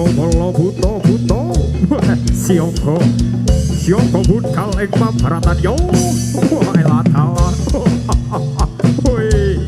bolo buto buto sioko sioko budkal ing pabaratan yo wah elah kalah woi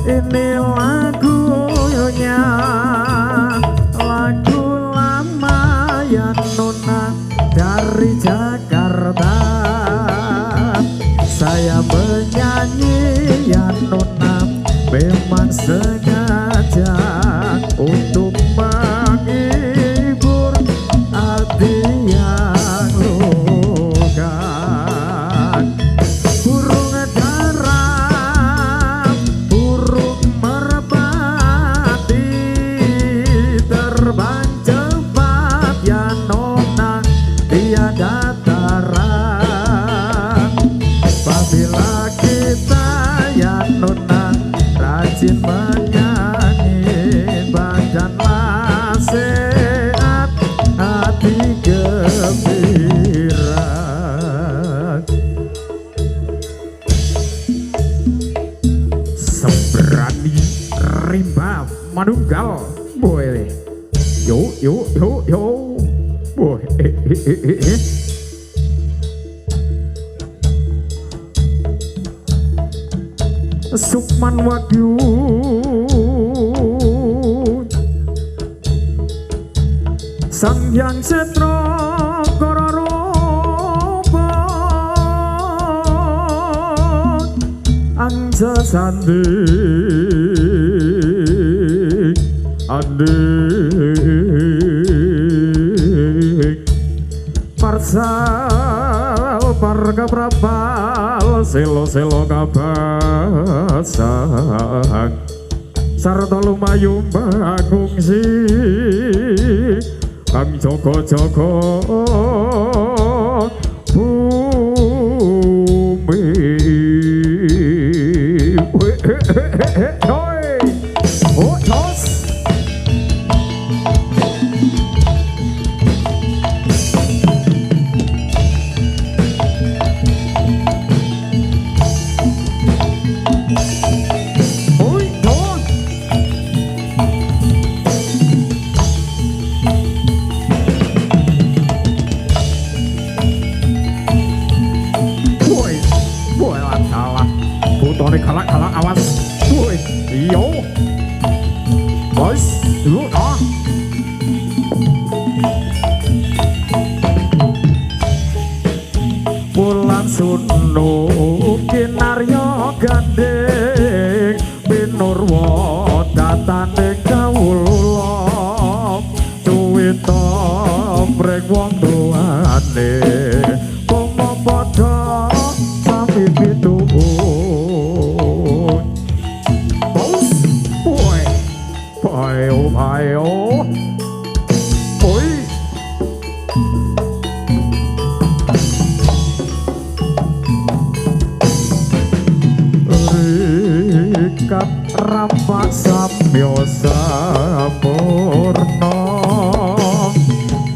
ini lagunya lagu lama ya nona dari Jakarta saya menyanyi ya nona memang sengaja untuk menghibur hati yang luka bila kita ya nona rajin menyanyi badanlah sehat hati gembira seberani rimba manunggal boy yo yo yo yo boy Sukman Wagyu Sang Hyang Setro Kororoba Angsa Sandi Adik Parsal Parga Prabal Selo-selo kabasang sarta lumayu mbangungsi kang jaga-jaga bumi oh tos kalak-kalak awas woi iyo bos dulu ah bulan sunu kinaryo gandeng binurwo datane kawula cuwita breng wong tuane pomo padha sami pituku Ayo, oi, rikat rampak samyo sampurna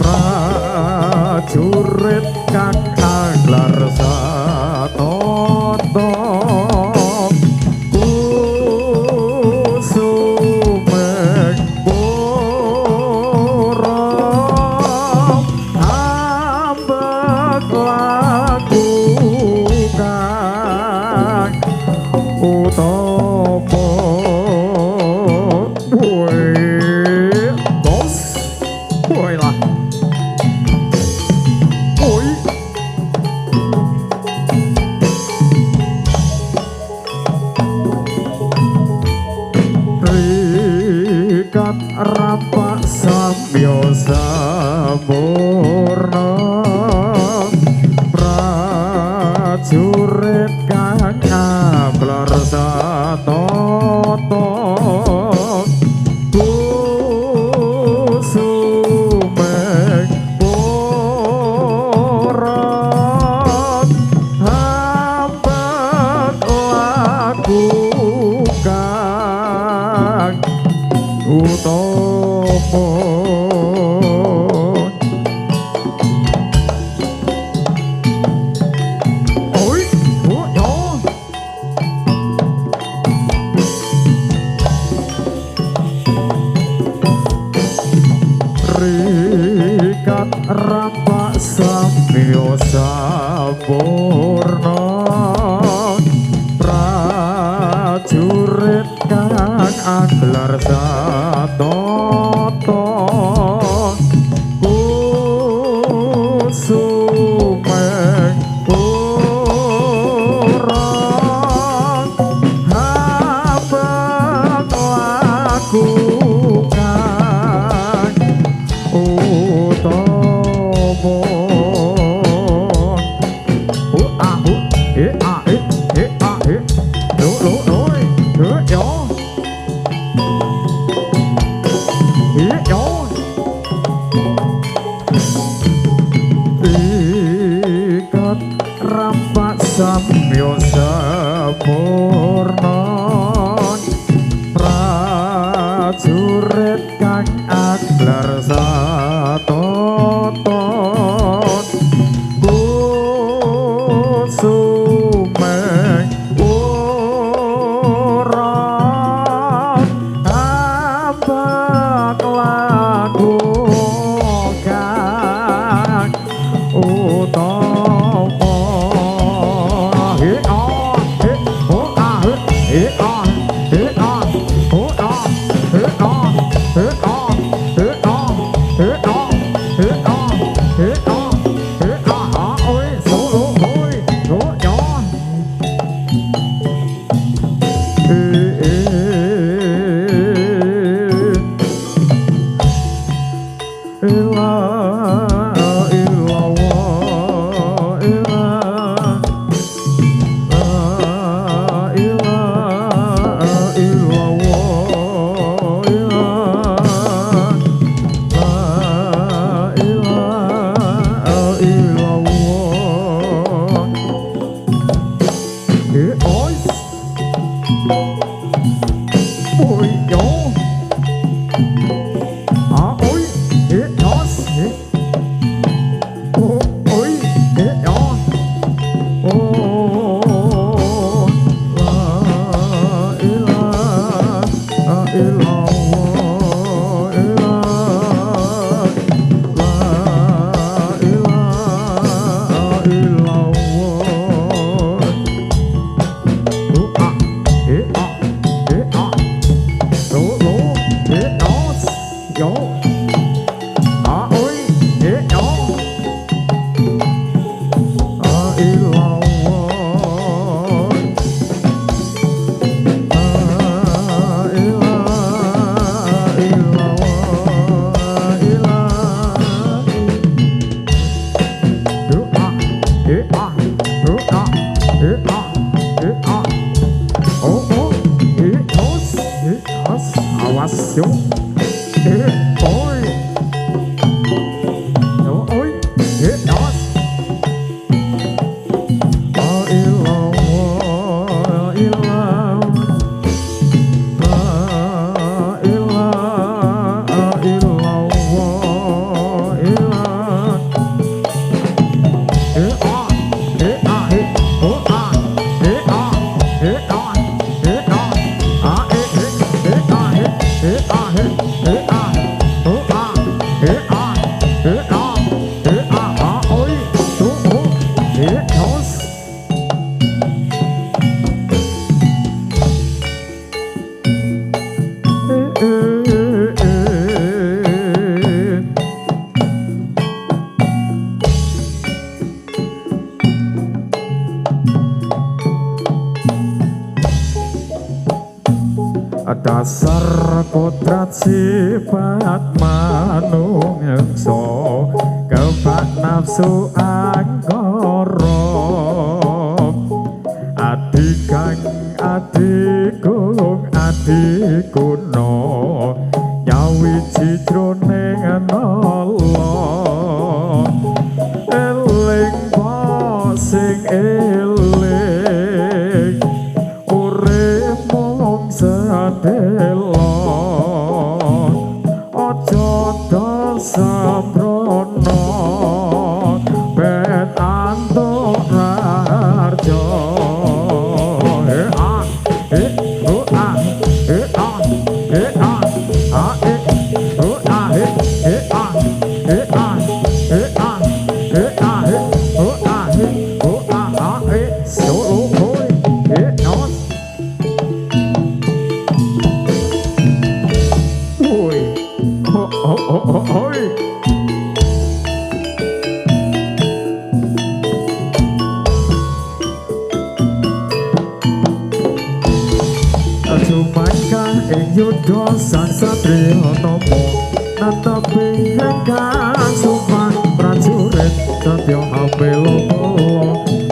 prajurit kang aglar satoto sampurna prajurit kang ablar satata kusumek porat hambat laku kang utama rikat rapak samyo sampurna prajurit kang aglar satata kusumek porat habang laku samyo sampurna prajurit kang aglar satata kusumek porat abak laku kang utama dasar kodrat sifat manungsa kebak nafsu angkara adikang adiku no nyawiji jroning nala eling sing eling urip mung sadelo aja dasambrono bet antuk raharja Yudha sang satriya tapa natapi ingkang sumpah prajurit satya apela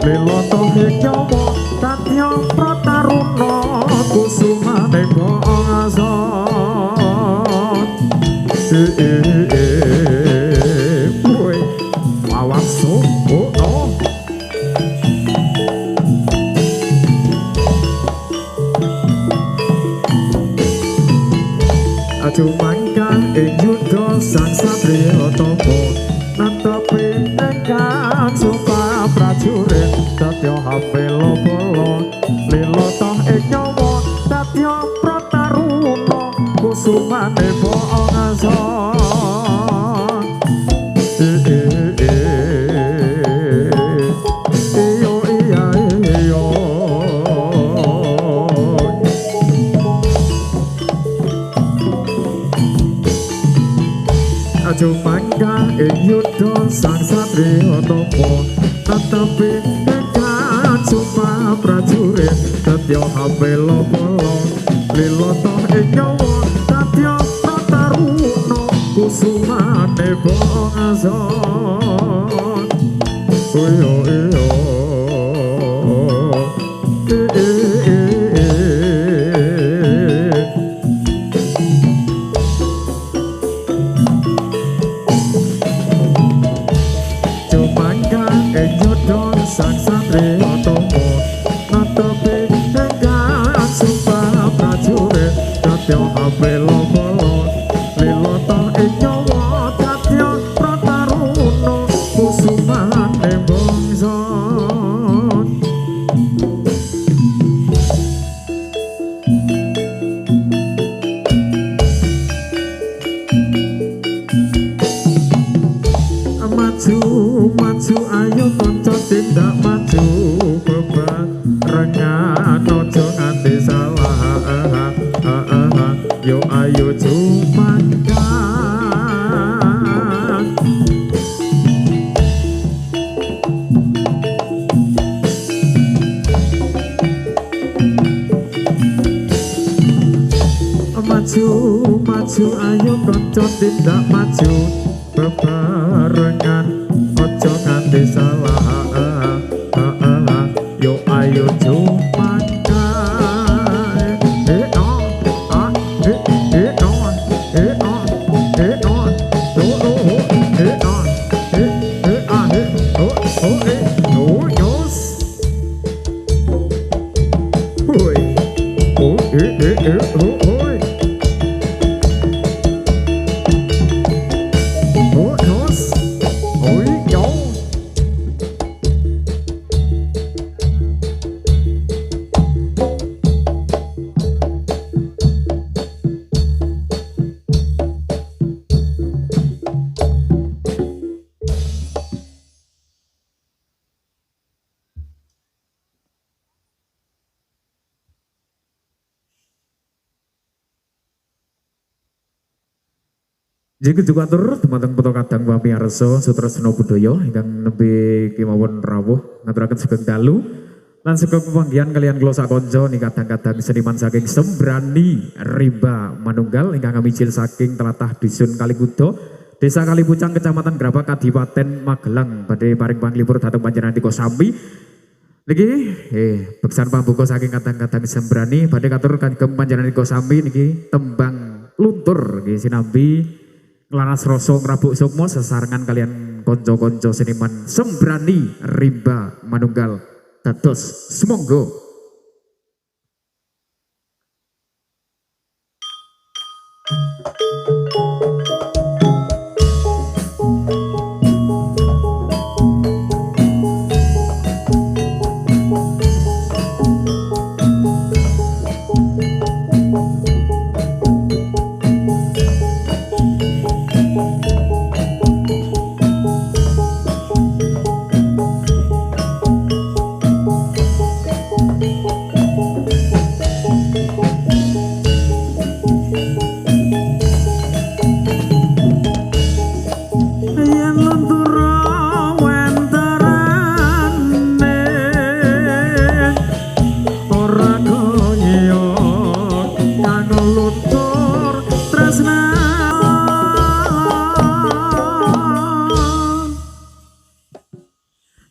lila tohe nyawa tatya prataruna kusumane bangsa woi wawaso Cumangkang ing yudha sang satriya tapa natapi ingkang sumpah prajurit satya apela lila tohe nyawa tatya prataruna kusumane bangsa Cumangkang ing yudha sang satriya tapa natapi ingkang sumpah prajurit satya apela lila tohe nyawa tatya prataruna kusumane bangsa sang satriya tapa natapi ingkang sumpah prajurit satya apela lila tohe nyawa tatya prataruna kusumane bangsa maju ayo kanca tindak maju bebarengan aja nganti salah yo ayo cumangkang maju ayo kanca tindak maju bebarengan ojo nganti salah yo ayo cumangkang Jadi kejukatur teman-teman foto kadang pamiarsa Sutresna Budaya ingkang nembe kemawon rawuh ngaturaken sugeng dalu lan sugeng pepanggihan kalian kula sakonco ning kadang-kadang seniman saking Sembrani Rimba Manunggal ingkang ngamicil saking tlatah Dusun Kalikudo Desa Kalipucang Kecamatan Grabak Kadipaten Magelang badhe paring panglipur dhateng panjenengan Tiko Sami. Niki beksan pambuka saking kadang-kadang sembrani badhe katur kagem panjenengan Tiko Sami niki tembang luntur nggih sinambi nglaras rasa ngrabuk sukma sesarengan kalian konco-konco seniman sembrani rimba manunggal dados semonggo.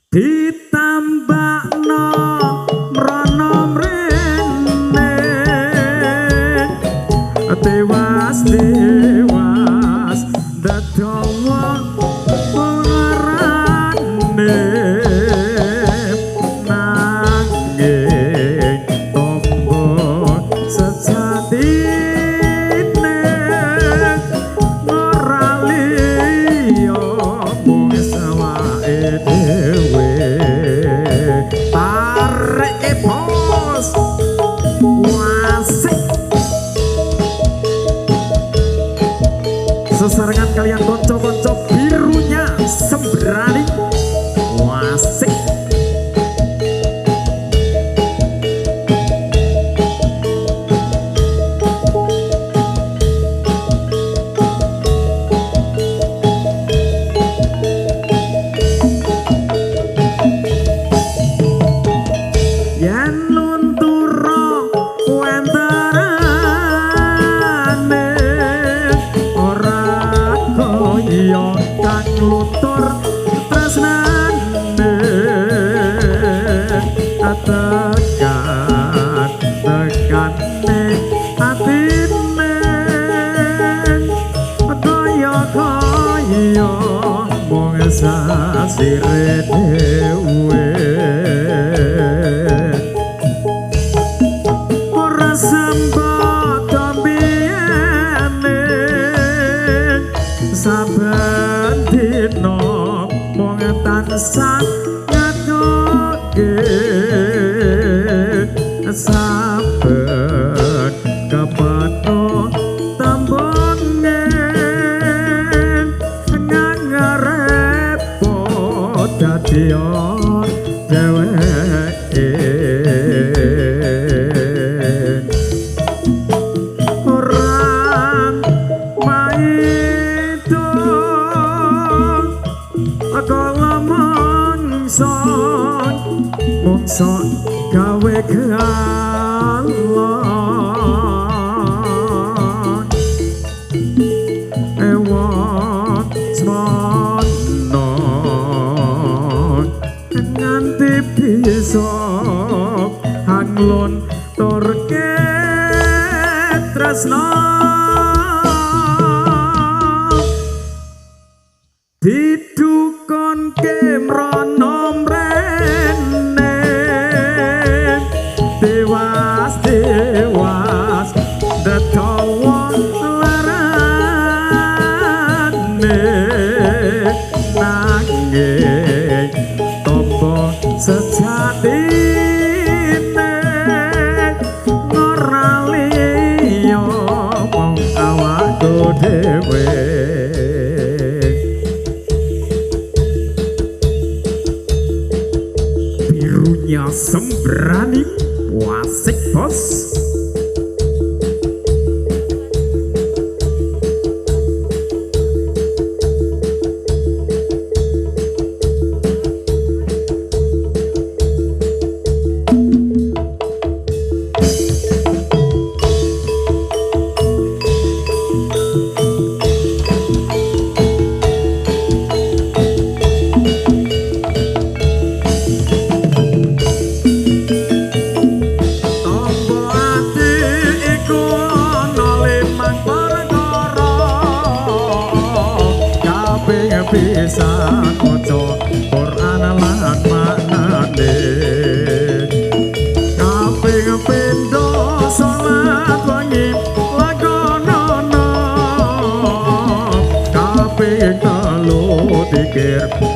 Ditambakno mrono mrene tewas dadawa pengarane nanging tombo sejatine ora liya mung sawake dhewe. Sesarengan kalian konco-konco birunya sembrani wasik. Yen lunturo wentarane ora kaya kang lutur tresnane tekane atine kaya mung sasire dhewe. Saben dina mung tansah ngadoke saben kepano tambone ngarepot dadi dheweke. Mongso gawe galon ewon smono nganti bisa hanglon turke tresno didukonke mrono mrene dewas dadawa larane nanging tombo sejatine ora liya mung awakku dhewe. Birunya sembrani wasik bos.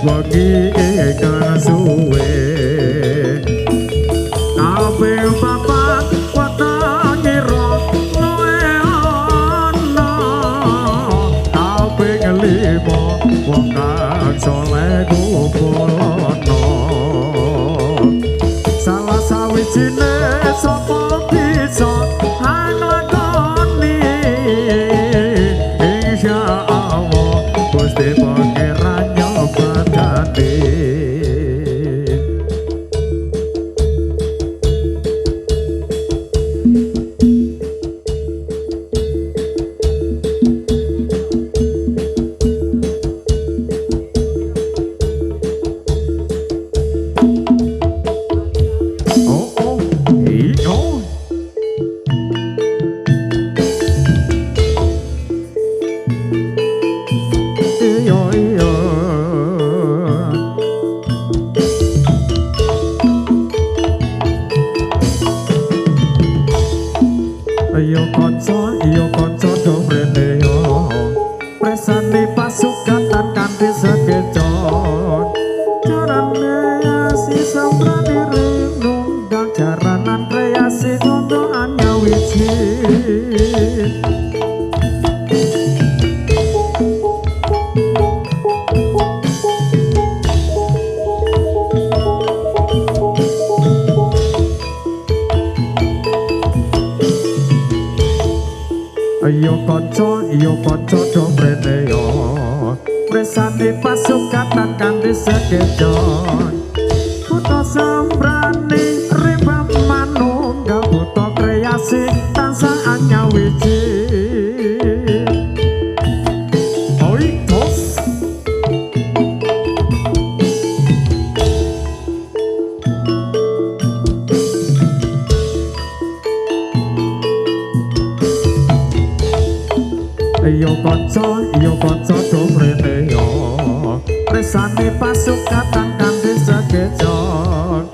wengi kang suwe kabeh papat watangira luwe ana kabeh limo wong kang saleh kumpulana salah sawijine sapa bisa nglakoni insyaallah Gusti Pangeran nyobatane. Yo kanca do mrene yo presane pasukatan kanthi sekecon carane si sambrani ring dan jaranan kreasi untuk anyawiji yo kanca do mrene yo presane pasukatan kanthi sekecon buta sambrani rimbang manunggal buta kreasi tansah anyawiji oi tos yo kanca do mrene yo presane pasukatan kanthi sekecon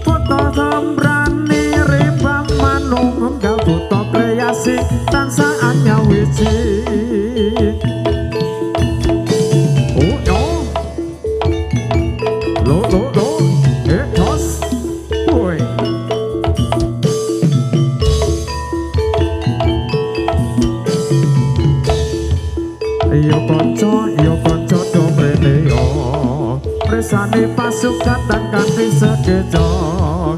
buta sambrani rimbang manunggal buta kreasi tansah anyawiji oh yo lo tos oi yo kanca do mrene yo presane pasukatan kanthi sekecon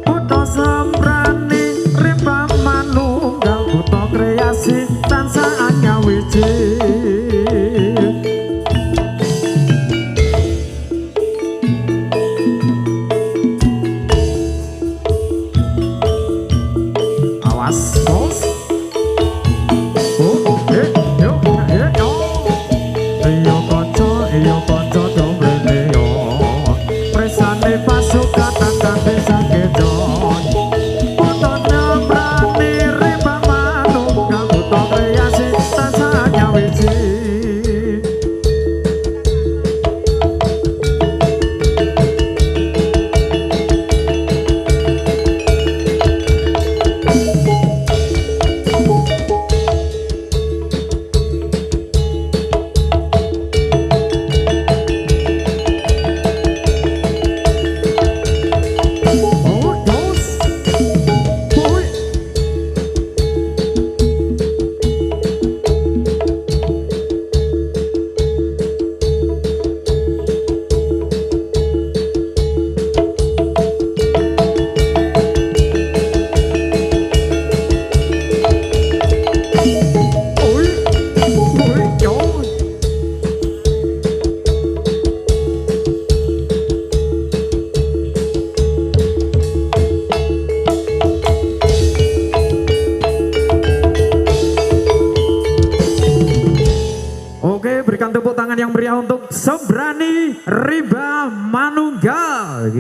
buta sambrani rimbang manunggal buta kreasi tansah anyawiji awas bos yo kanca do mrene yo presane pasukatan kanthi sekecon buta sambrani rimbang manunggal buta kreasi tansah anyawiji Berikan tepuk tangan yang meriah untuk Sembrani Rimba Manunggal.